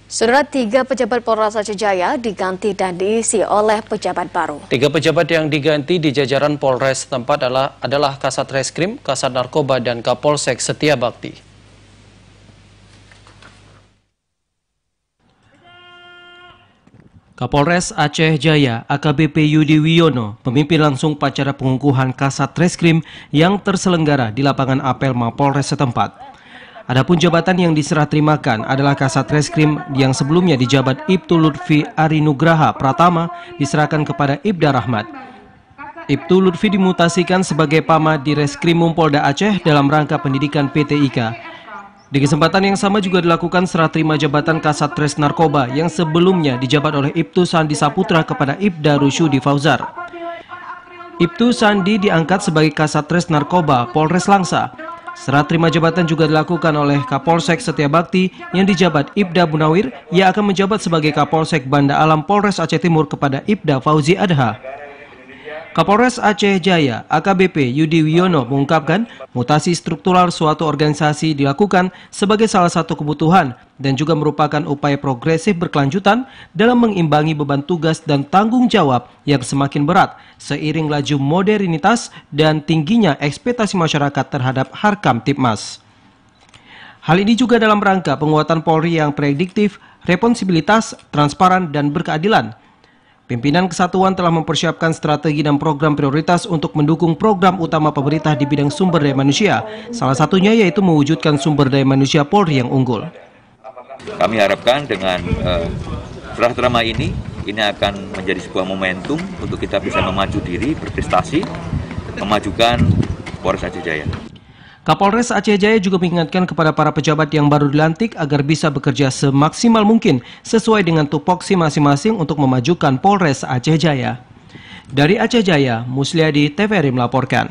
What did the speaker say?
Saudara, 3 pejabat Polres Aceh Jaya diganti dan diisi oleh pejabat baru. 3 pejabat yang diganti di jajaran Polres setempat adalah Kasat Reskrim, Kasat Narkoba, dan Kapolsek Setia Bakti. Kapolres Aceh Jaya AKBP Yudi Wiono memimpin langsung upacara pengukuhan Kasat Reskrim yang terselenggara di lapangan apel Mapolres setempat. Adapun jabatan yang diserah terimakan adalah Kasat Reskrim yang sebelumnya dijabat Ibtu Lutfi Arinugraha Pratama diserahkan kepada Ibda Rahmat. Ibtu Lutfi dimutasikan sebagai Pama di Reskrimum Polda Aceh dalam rangka pendidikan PT IKA. Di kesempatan yang sama juga dilakukan serah terima jabatan Kasat Res Narkoba yang sebelumnya dijabat oleh Ibtu Sandi Saputra kepada Ibda Rusyudi Fauzar. Ibtu Sandi diangkat sebagai Kasat Res Narkoba Polres Langsa. Serah terima jabatan juga dilakukan oleh Kapolsek Setia Bakti yang dijabat Ibda Bunawir yang akan menjabat sebagai Kapolsek Banda Alam Polres Aceh Timur kepada Ibda Fauzi Adha. Kapolres Aceh Jaya AKBP Yudi Wiono mengungkapkan mutasi struktural suatu organisasi dilakukan sebagai salah satu kebutuhan dan juga merupakan upaya progresif berkelanjutan dalam mengimbangi beban tugas dan tanggung jawab yang semakin berat seiring laju modernitas dan tingginya ekspektasi masyarakat terhadap Harkam Tipmas. Hal ini juga dalam rangka penguatan Polri yang prediktif, responsibilitas, transparan, dan berkeadilan. Pimpinan Kesatuan telah mempersiapkan strategi dan program prioritas untuk mendukung program utama pemerintah di bidang sumber daya manusia. Salah satunya yaitu mewujudkan sumber daya manusia Polri yang unggul. Kami harapkan dengan serah terima ini akan menjadi sebuah momentum untuk kita bisa memaju diri, berprestasi, memajukan Polres Aceh Jaya. Kapolres Aceh Jaya juga mengingatkan kepada para pejabat yang baru dilantik agar bisa bekerja semaksimal mungkin sesuai dengan tupoksi masing-masing untuk memajukan Polres Aceh Jaya. Dari Aceh Jaya, Musliadi TVRI melaporkan.